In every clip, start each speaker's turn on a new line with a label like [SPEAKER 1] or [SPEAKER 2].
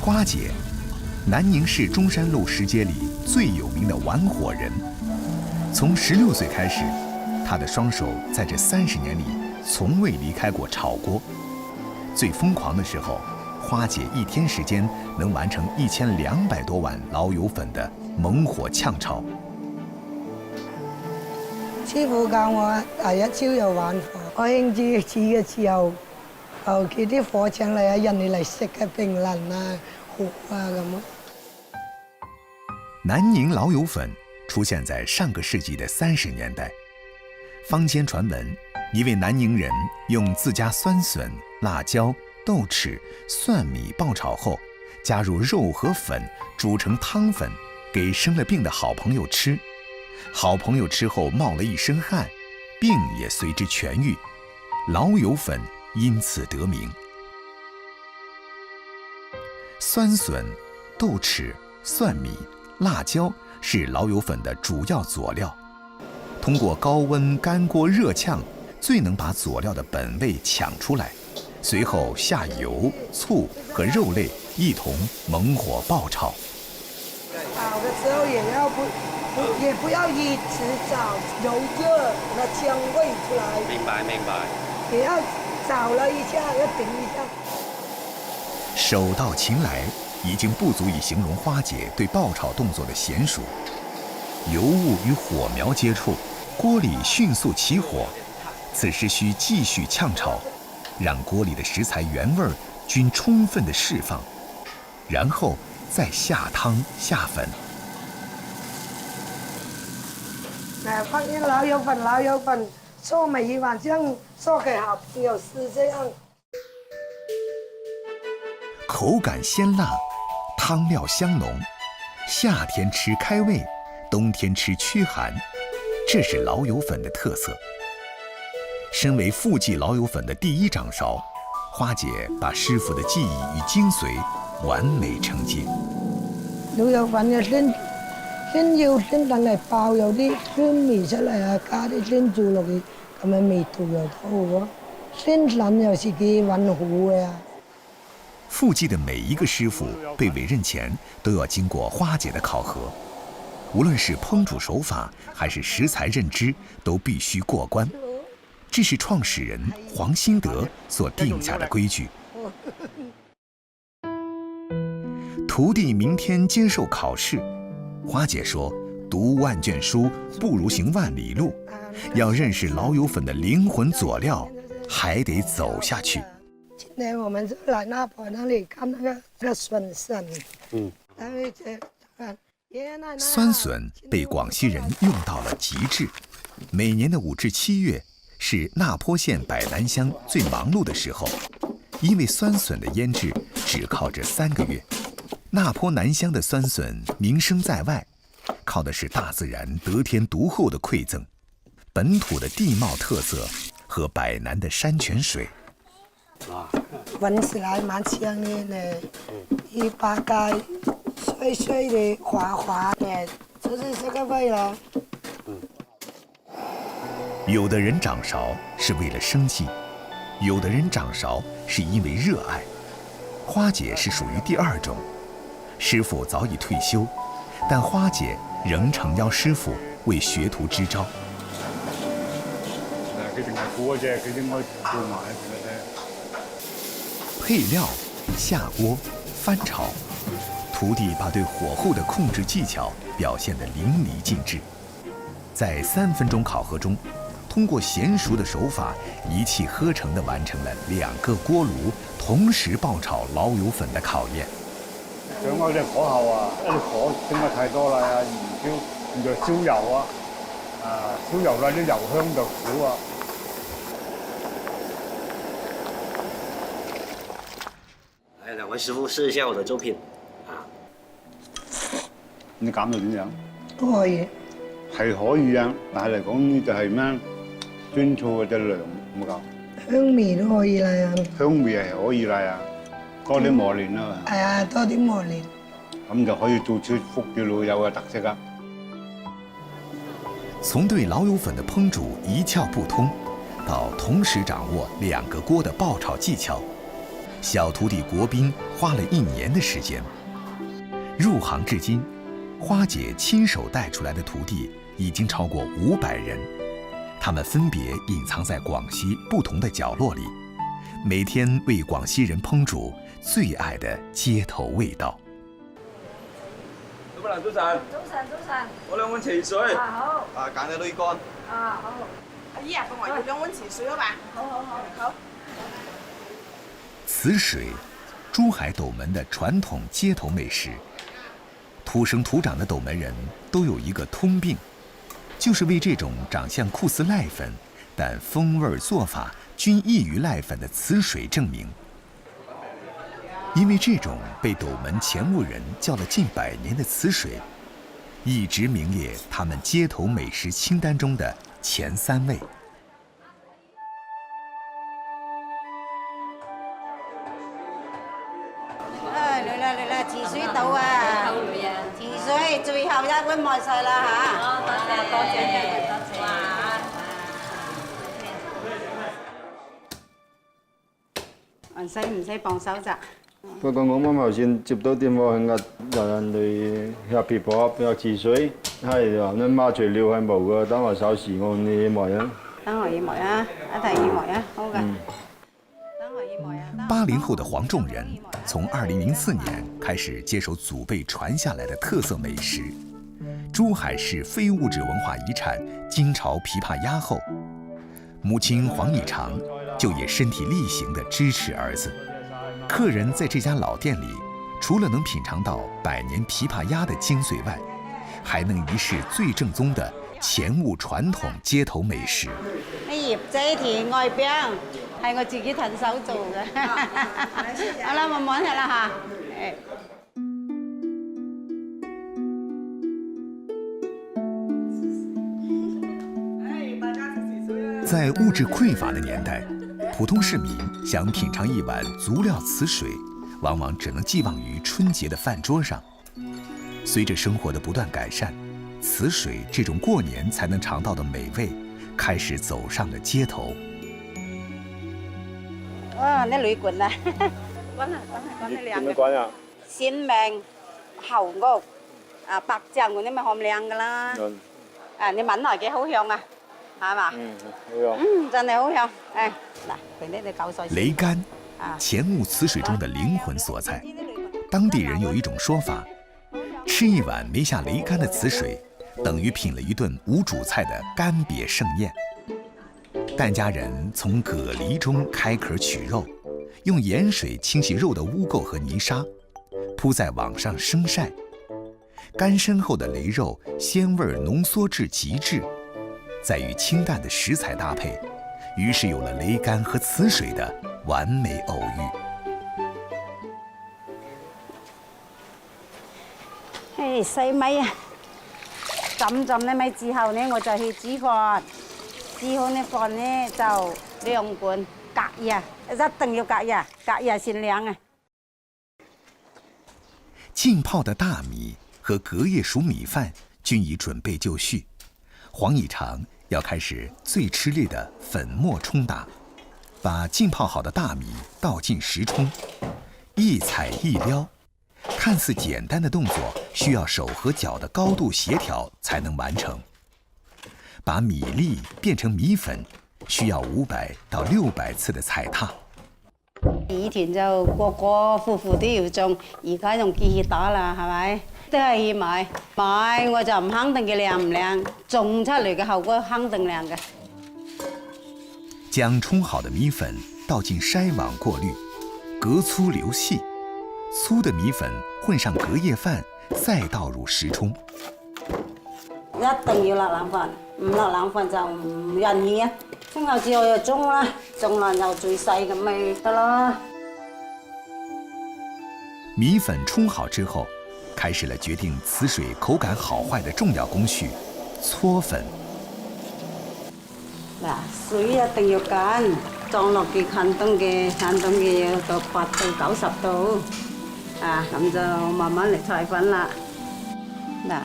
[SPEAKER 1] 花姐，南宁市中山路食街里最有名的玩火人。从16岁开始，她的双手在这30年里从未离开过炒锅。最疯狂的时候，花姐1天时间能完成1200多碗老友粉的猛火炝炒。
[SPEAKER 2] 師傅教我第一朝就玩火，我興煮嘅時候，求其啲火請嚟啊，人哋嚟食嘅冰淋啊、火啊咁。
[SPEAKER 1] 南宁老友粉出现在上个世纪的30年代，坊间传闻，一位南宁人用自家酸笋、辣椒、豆豉、蒜米爆炒后，加入肉和粉煮成汤粉，给生了病的好朋友吃。好朋友吃后冒了一身汗，病也随之痊愈，老友粉因此得名。酸笋、豆豉、蒜米、辣椒是老友粉的主要佐料，通过高温干锅热炝，最能把佐料的本味抢出来。随后下油、醋和肉类一同猛火爆炒。
[SPEAKER 2] 炒的时候也不要一直炒，油热那香味出来。
[SPEAKER 3] 明白。
[SPEAKER 2] 也要炒了一下，要顶一下。
[SPEAKER 1] 手到擒来已经不足以形容花姐对爆炒动作的娴熟。油物与火苗接触，锅里迅速起火，此时需继续炝炒，让锅里的食材原味均充分的释放，然后再下汤下粉。
[SPEAKER 2] 放进老友粉，做每一碗这样做给好朋友吃，这样
[SPEAKER 1] 口感鲜辣，汤料香浓，夏天吃开胃，冬天吃驱寒，这是老友粉的特色。身为富记老友粉的第一掌勺，花姐把师傅的技艺与精髓完美承接。
[SPEAKER 2] 老友粉嘅先要等嚟爆，有啲酸味出嚟啊，加啲酸做落去，咁樣味道又好喎。先諗又自己揾好嘅啊。
[SPEAKER 1] 富记的每一个师傅被委任前都要经过花姐的考核，无论是烹煮手法还是食材认知，都必须过关。这是创始人黄新德所定下的规矩。徒弟明天接受考试，花姐说：“读万卷书不如行万里路，要认识老友粉的灵魂佐料，还得走下去。”
[SPEAKER 2] 今天我们就来那婆那里看那个笋笋，
[SPEAKER 1] 酸笋被广西人用到了极致。每年的5至7月是那坡县百南乡最忙碌的时候，因为酸笋的腌制只靠这3个月。那坡南乡的酸笋名声在外，靠的是大自然得天独厚的馈赠，本土的地貌特色和百南的山泉水。
[SPEAKER 2] 闻起来蛮香的，一扒开，碎碎的、滑滑的，就是这个味了。
[SPEAKER 1] 有的人掌勺是为了生计，有的人掌勺是因为热爱。花姐是属于第2种。师傅早已退休，但花姐仍诚邀师傅为学徒支招。配料、下锅、翻炒，徒弟把对火候的控制技巧表现得淋漓尽致。在3分钟烤核中，通过娴熟的手法，一气呵成地完成了2个锅炉同时爆炒老友粉的考验。
[SPEAKER 4] 想嗰隻火候啊，啲火整得太多啦，燃燒油啊，燒油啦，啲油香就少啊。
[SPEAKER 3] 来，2位師傅試一下我的作品啊。
[SPEAKER 4] 你減到點樣？
[SPEAKER 2] 都可以。
[SPEAKER 4] 係可以啊，但係嚟講呢就係咩？酸醋嘅隻量冇夠。
[SPEAKER 2] 香味都可以啦。
[SPEAKER 4] 香味係可以啦，多啲磨練啊嘛。
[SPEAKER 2] 係啊，多啲磨練。
[SPEAKER 4] 咁就可以做出福建老友嘅特色啊。
[SPEAKER 1] 从对老友粉的烹煮一窍不通，到同时掌握2个锅的爆炒技巧，小徒弟国斌花了1年的时间。入行至今，花姐亲手带出来的徒弟已经超过500人，他们分别隐藏在广西不同的角落里，每天为广西人烹煮最愛嘅街頭味道。
[SPEAKER 5] 老闆娘早晨。
[SPEAKER 6] 早晨，早晨。
[SPEAKER 5] 我2碗池水。
[SPEAKER 6] 啊好。
[SPEAKER 5] 揀隻女乾。
[SPEAKER 6] 啊好。
[SPEAKER 7] 阿姨啊，幫我要2碗池水啊嘛。好。
[SPEAKER 1] 糍水，珠海斗门的传统街头美食。土生土长的斗门人都有一个通病，就是为这种长相酷似濑粉，但风味做法均异于濑粉的糍水证明。因为这种被斗门前务人叫了近100年的糍水，一直名列他们街头美食清单中的前3位。
[SPEAKER 8] 嚟啦，池水到啊！池水最後1碗賣晒啦嚇！多謝多謝。使唔使幫手咋？
[SPEAKER 9] 不過我啱頭先接到電話，有人嚟入皮婆入池水，係話你媽材料係冇嘅，等我稍時我你埋啊。
[SPEAKER 8] 等我埋啊，一齊埋啊，好嘅。
[SPEAKER 1] 80後的黃仲仁從2004年開始接手祖輩傳下來的特色美食。珠海市非物質文化遺產金巢琵琶鴨後，母親黃以長就也身體力行地支持兒子。客人在這家老店裡，除了能品嘗到100年琵琶鴨的精髓外，還能一試最正宗的前務傳統街頭美食。
[SPEAKER 8] 葉仔田外餅係我自己親手做嘅。好啦，慢慢食啦嚇。
[SPEAKER 1] 在物質匱乏的年代，普通市民想品嘗一碗足料糍水，往往只能寄望於春節的飯桌上。隨着生活的不斷改善，糍水這種過年才能嘗到的美味，開始走上了街頭。
[SPEAKER 8] 哇！啲鋁罐啊，滾啲靚嘅。點樣滾啊？鮮命、猴肉、白醬嗰啲咪好靚噶啦。你聞落幾好香啊，係嘛？好香。真係好香。嗱，俾你搞碎。
[SPEAKER 1] 雷干，前務糍水中的靈魂所在。當地人有一種說法，吃一碗沒下雷干的糍水，等於品了一頓無主菜的乾癟盛宴。疍家人從蛤梨中開殼取肉，用鹽水清洗肉的污垢和泥沙，鋪在網上生曬。乾身後的雷肉鮮味濃縮至極致，再與清淡的食材搭配，於是有了雷干和糍水的完美偶遇。
[SPEAKER 8] 洗米啊，浸啲米之後呢，我就去煮飯。煮好啲飯呢，就2罐隔夜，一定要隔夜，隔夜先涼啊。
[SPEAKER 1] 浸泡的大米和隔夜熟米飯均已準備就緒，黃以長要開始最吃力的粉末沖打，把浸泡好的大米倒進時沖，一踩一撩，看似簡單的動作，需要手和腳的高度協調才能完成。把米粒變成米粉，需要500到600次的踩踏。
[SPEAKER 8] 以前就個戶戶都要種，而家用機器打啦，係咪？都係去買，我就唔肯定佢靚唔靚，種出嚟嘅後果肯定靚嘅。
[SPEAKER 1] 將沖好的米粉倒進篩網過濾，隔粗流細，粗的米粉混上隔夜飯，再倒入時沖。
[SPEAKER 8] 一定要落冷飯，唔落冷飯就唔仁義啊！沖後之後又中啦，中爛又最細咁咪得咯。
[SPEAKER 1] 米粉沖好之後，開始了決定糍水口感好壞的重要工序——搓粉。
[SPEAKER 8] 嗱，水一定要緊，裝落去近凍要到8到90度，咁就慢慢嚟搓粉啦。嗱。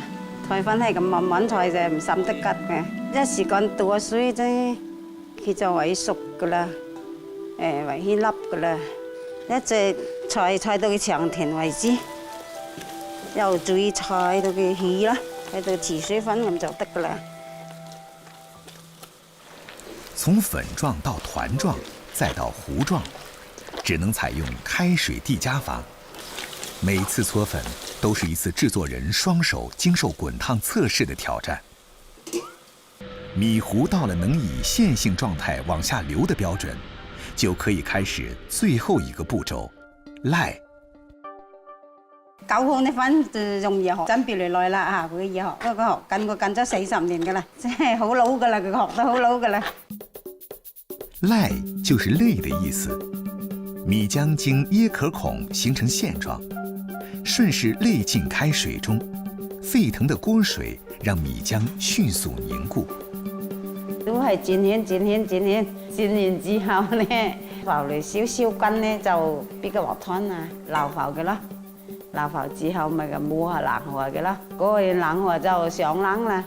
[SPEAKER 8] 菜粉係咁慢慢菜就唔滲得吉嘅，一時間倒水啫，佢就為熟噶啦，為起粒噶啦。一直菜到佢長甜為止，又注意菜到佢起啦，喺度起水分咁就得㗎啦。
[SPEAKER 1] 從粉狀到團狀，再到糊狀，只能採用開水遞加法。每次搓粉都是一次製作人雙手經受滾燙測試的挑戰。米糊到了能以線性狀態往下流的標準，就可以開始最後一個步驟拉。
[SPEAKER 8] 9號啲粉就容易學，準備嚟耐啦嚇，佢易學，不過學緊咗40年㗎啦，真係好老㗎啦，佢學得好老㗎啦。
[SPEAKER 1] 賴就是淚的意思，米漿經椰殼孔形成線狀，順勢淚進開水中，沸騰的鍋水讓米漿迅速凝固。
[SPEAKER 8] 都係轉完之後咧，浮嚟少少筋咧就俾個鑊湯啊撈浮嘅啦，撈浮之後咪咁摸下冷河嘅啦，嗰個冷河就上冷啦。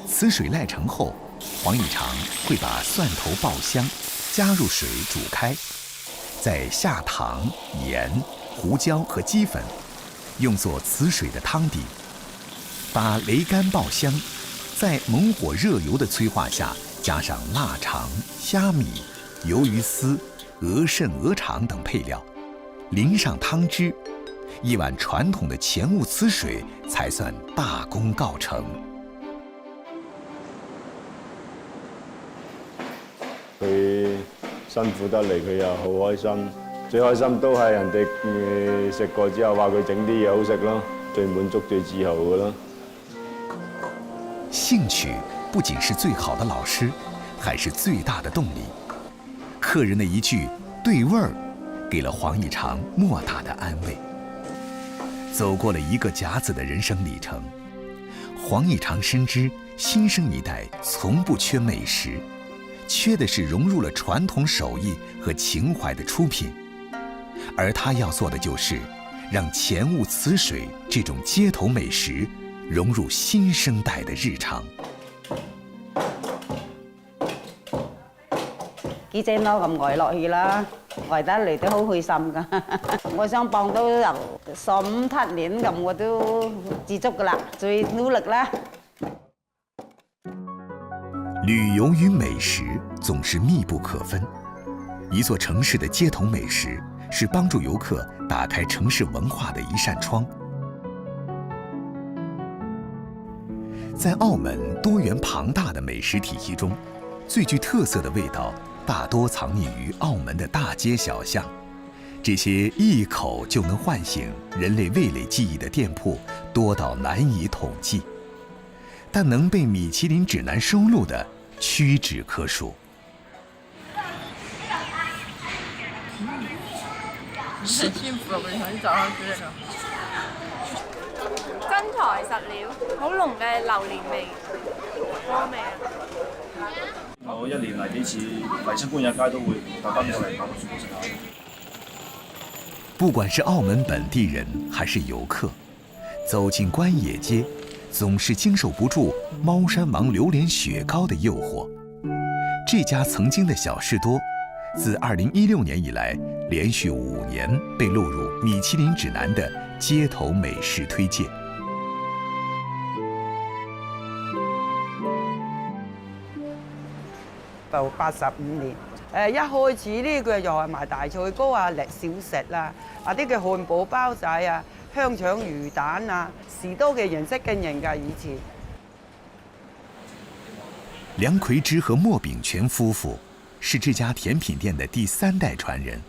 [SPEAKER 1] 此水賴成後，黃義長會把蒜頭爆香，加入水煮開，再下糖、鹽、胡椒和雞粉，用作此水的湯底。把擂乾爆香，在猛火熱油的催化下，加上臘腸、蝦米、魷魚絲、鵝腎、鵝腸等配料，淋上湯汁，一碗傳統的前霧此水才算大功告成。
[SPEAKER 9] 佢辛苦得嚟，佢又好開心。最開心都係人哋食過之後話佢整啲嘢好食咯，最滿足最自豪嘅咯。
[SPEAKER 1] 興趣不僅是最好的老師，還是最大的動力。客人的一句“對味兒”，給了黃義長莫大的安慰。走過了一個甲子的人生里程，黃義長深知新生一代從不缺美食，缺的是融入了傳統手藝和情懷的出品。而他要做的就是讓前霧此水這種街頭美食融入新生代的日常。
[SPEAKER 8] 幾隻攞咁呆落去啦，呆得嚟都好開心噶。我想幫到有15、8年咁，我都知足噶啦，最努力啦。
[SPEAKER 1] 旅遊與美食總是密不可分。一座城市的街頭美食是幫助遊客打開城市文化的一扇窗。在澳門多元龐大的美食體系中，最具特色的味道大多藏匿於澳門的大街小巷。這些一口就能喚醒人類味蕾記憶的店鋪多到難以統計，但能被米其林指南收錄的屈指可數。
[SPEAKER 7] 很幸福啊！我哋頭先就開煮嚟㗎。真材實料，好濃嘅榴蓮味，鍋味啊！
[SPEAKER 5] 我1年嚟幾次麗新官也街都會特登過嚟買個雪糕食下。
[SPEAKER 1] 不管是澳門本地人還是遊客，走進關野街，總是經受不住貓山王榴蓮雪糕的誘惑。這家曾經的小士多，自2016年以來，連續5年被錄入米其林指南的街頭美食推介。
[SPEAKER 6] 就85年，一開始呢佢又係賣大菜糕啊、小食啦，啲嘅漢堡包仔啊、香腸魚蛋啊，士多嘅形式經營㗎以前。
[SPEAKER 1] 梁奎之和莫炳全夫婦是這家甜品店的第3代傳人，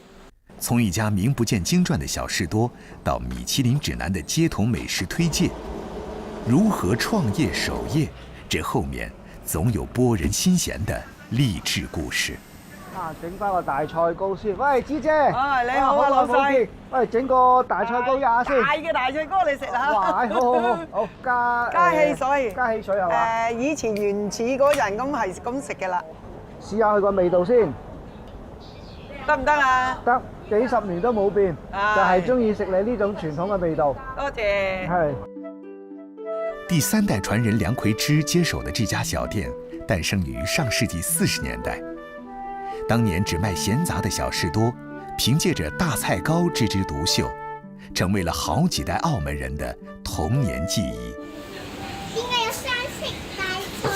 [SPEAKER 1] 從一家名不見經傳的小士多到米其林指南的街頭美食推介，如何創業守業，這後面總有撥人心弦的勵志故事。
[SPEAKER 10] 整翻個大菜糕先。喂，芝姐。
[SPEAKER 6] 你好啊，老細。
[SPEAKER 10] 喂，整個大菜糕呀先。
[SPEAKER 6] 大嘅大菜糕你食下。
[SPEAKER 10] 哇，好，加
[SPEAKER 6] 汽水。
[SPEAKER 10] 加汽水係嘛？
[SPEAKER 6] 以前原始嗰人咁係咁食嘅啦。
[SPEAKER 10] 試下佢個味道先。
[SPEAKER 6] 得唔得啊？
[SPEAKER 10] 得，幾十年都冇變，就係中意食你呢種傳統嘅味道。
[SPEAKER 6] 多謝。
[SPEAKER 10] 係。
[SPEAKER 1] 第3代傳人梁奎之接手的這家小店，誕生於上世紀40年代。当年只卖咸杂的小士多，凭借着大菜糕这枝独秀，成为了好几代澳门人的童年记忆。
[SPEAKER 11] 點解有三色大菜糕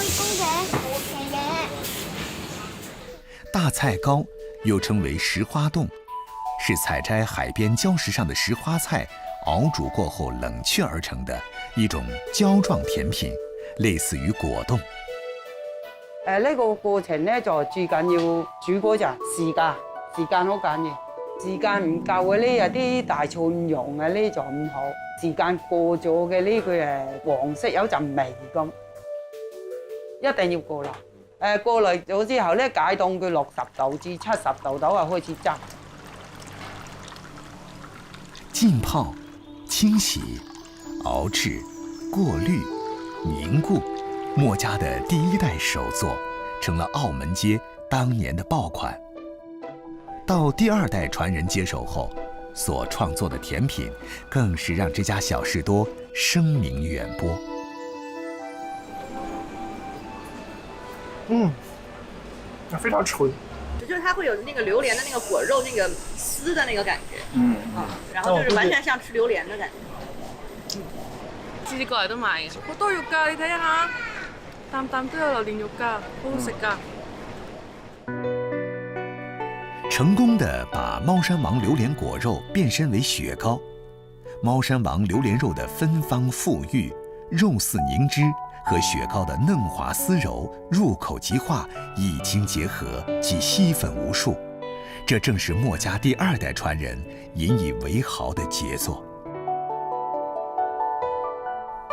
[SPEAKER 11] 嘅？
[SPEAKER 1] 大菜糕又称为石花冻，是采摘海边礁石上的石花菜熬煮过后冷却而成的一種膠狀甜品，類似於果凍。
[SPEAKER 6] 呢個過程咧就最緊要煮嗰陣時間好緊要。時間唔夠嘅呢，有啲大蒜蓉嘅呢就唔好。時間過咗嘅呢，佢黃色有陣味咁，一定要過濾。過濾咗之後咧，解凍佢60度至70度度啊，開始執。
[SPEAKER 1] 浸泡、清洗、熬制、过滤、凝固，墨家的第一代手作，成了澳门街当年的爆款。到第二代传人接手后，所创作的甜品更是让这家小士多声名远播。
[SPEAKER 10] 非常脆。
[SPEAKER 12] 就是它会有那个榴莲的那个果肉那个丝的那个感觉，然後就是完全像吃榴蓮嘅感覺。
[SPEAKER 7] 次次過嚟都買嘅，好多肉㗎，你睇下，啖啖都有榴蓮肉㗎，好好食㗎。
[SPEAKER 1] 成功地把猫山王榴莲果肉变身为雪糕，猫山王榴莲肉的芬芳馥郁、肉似凝脂和雪糕的嫩滑丝柔、入口即化一经结合，即吸粉无数。这正是墨家第二代传人引以为豪的杰作。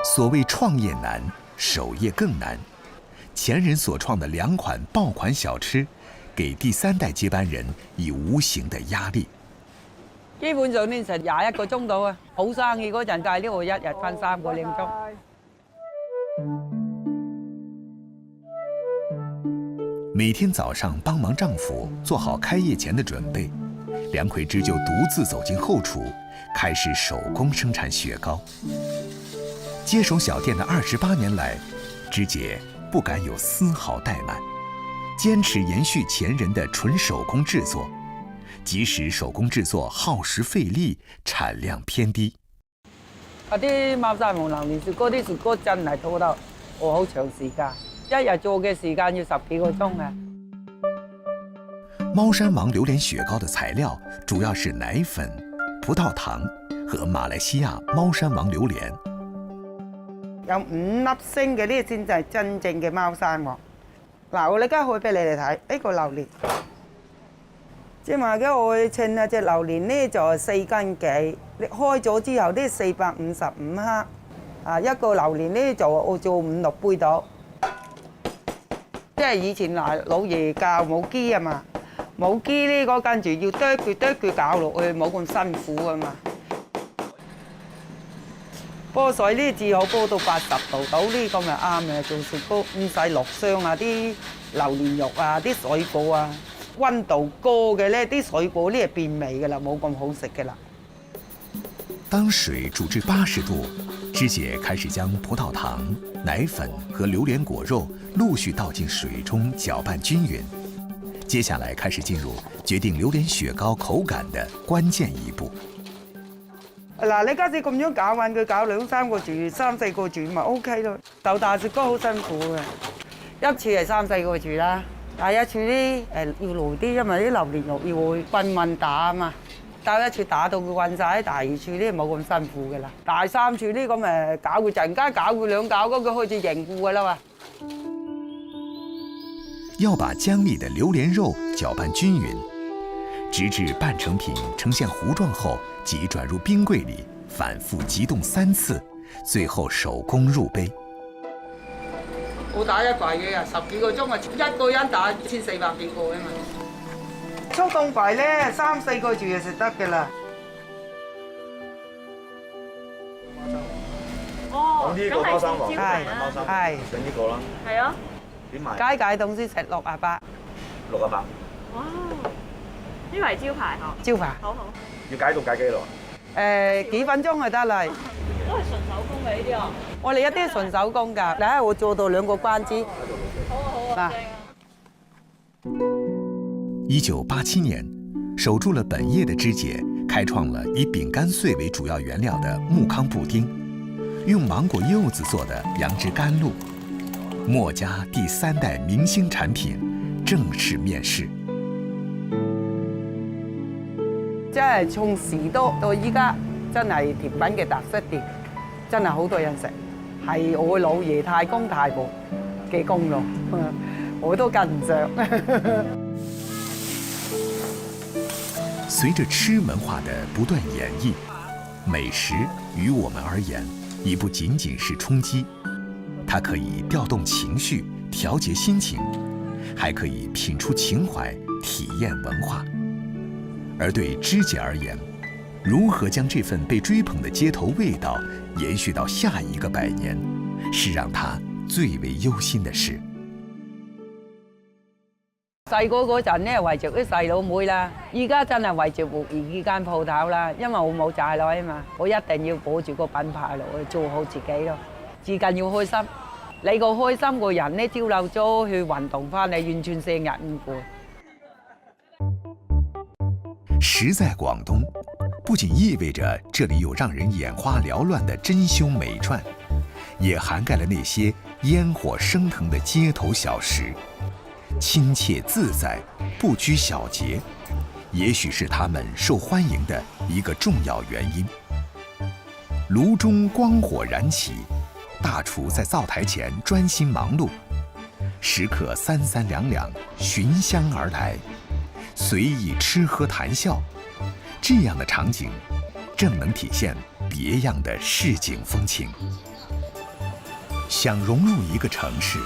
[SPEAKER 1] 所谓创业难，守业更难。前人所创的2款爆款小吃，給第3代接班人以無形的壓力。
[SPEAKER 6] 基本上呢，成21個鐘到啊！好生意嗰陣，計呢度1日翻3個零鐘。
[SPEAKER 1] 每天早上帮忙丈夫做好开业前的准备，梁奎之就独自走进后厨，开始手工生产雪糕。接手小店的28年来，芝姐不敢有丝毫怠慢，坚持延续前人的纯手工制作，即使手工制作耗時費力，產量偏低。
[SPEAKER 6] 啲貓山王榴蓮雪糕啲雪糕真係拖得我好長時間，一日做嘅時間要10幾個鐘啊！
[SPEAKER 1] 貓山王榴蓮雪糕的材料主要是奶粉、葡萄糖和馬來西亞貓山王榴蓮。
[SPEAKER 6] 有5粒星嘅呢先就係真正嘅貓山王。嗱，我而家開俾你哋睇呢個榴蓮。即係話嘅我稱啊隻榴蓮呢就係4斤幾，你開咗之後呢455克，一個榴蓮呢就我做5、6杯到。即係以前嗱老爺教冇機啊嘛，冇機呢嗰跟住要剁佢搞落去，冇咁辛苦啊嘛。煲水呢至好煲到80度到呢咁就啱嘅，做雪糕唔使落霜啊啲榴蓮肉啊啲水果啊。溫度高嘅呢啲水果呢係變味㗎啦，冇咁好食㗎啦。
[SPEAKER 1] 當水煮至80度，芝姐開始將葡萄糖、奶粉和榴蓮果肉陸續倒進水中攪拌均勻。接下來開始進入決定榴蓮雪糕口感的關鍵一步。
[SPEAKER 6] 嗱，你家姐咁樣攪勻佢攪2、3個煮、3、4個煮咪 OK 咯。豆大雪糕好辛苦嘅，一次係3、4個煮啦。第一次呢要耐啲，因為啲榴蓮肉要會混打啊嘛。第一次打到佢混晒，第2次呢冇咁辛苦㗎啦。第3次呢咁誒攪佢陣間攪佢2攪，咁佢開始凝固㗎啦嘛。
[SPEAKER 1] 要把漿粒的榴蓮肉攪拌均勻，直至半成品呈現糊狀後，即轉入冰櫃裡，反覆急凍3次，最後手工入杯。
[SPEAKER 6] 我打一櫃嘅啊，10幾個鐘啊，一個人打1400幾個啊嘛。速凍櫃咧3、4個住就食得嘅啦。
[SPEAKER 12] 哦，
[SPEAKER 9] 咁呢個貓山王
[SPEAKER 6] 係
[SPEAKER 9] 整呢個啦。
[SPEAKER 12] 係啊。
[SPEAKER 9] 點賣？
[SPEAKER 6] 解凍先食68。
[SPEAKER 9] 68。
[SPEAKER 12] 哇！呢個係招牌嗬。
[SPEAKER 6] 招牌。好。
[SPEAKER 9] 要解凍解幾耐？
[SPEAKER 6] 幾分鐘就得啦。
[SPEAKER 12] 都係純手工嘅呢啲啊。
[SPEAKER 6] 我哋一啲純手工㗎，你睇我做到2個關子。
[SPEAKER 12] 好啊好啊。
[SPEAKER 1] 1987年，守住了本业的芝姐开创了以饼干碎为主要原料的木糠布丁，用芒果柚子做的杨枝甘露。墨家第3代明星产品正式面世。
[SPEAKER 6] 即係從士多到依家，真係甜品嘅特色店，真係好多人食，係我老爺太公太婆嘅功勞，我都跟唔上。
[SPEAKER 1] 随着吃文化的不断演绎，美食于我们而言已不仅仅是充饥，它可以调动情绪、调节心情，还可以品出情怀、体验文化。而对芝姐而言，如何将这份被追捧的街头味道延续到下一个100年，是讓她最為憂心的事。
[SPEAKER 6] 細個嗰陣咧，圍住啲細佬妹啦，依家真係圍住活兒呢間鋪頭啦，因為我冇仔女啊嘛，我一定要保住個品牌咯，我做好自己咯，至緊要開心。你個開心個人咧，朝頭早去運動翻嚟，完全成日唔攰。
[SPEAKER 1] 食在廣東，不僅意味着這裡有讓人眼花繚亂的珍饈美馔，也涵蓋了那些煙火升騰的街頭小食。親切自在，不拘小節，也許是他們受歡迎的一個重要原因。爐中光火燃起，大廚在灶台前專心忙碌，食客3、3、2、2尋香而來，隨意吃喝談笑，這樣的場景正能體現別樣的市井風情。想融入一個城市，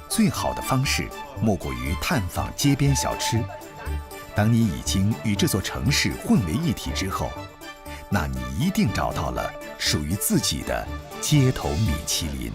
[SPEAKER 1] 最好的方式莫過於探訪街邊小吃。當你已經與這座城市混為一體之後，那你一定找到了屬於自己的街頭米其林。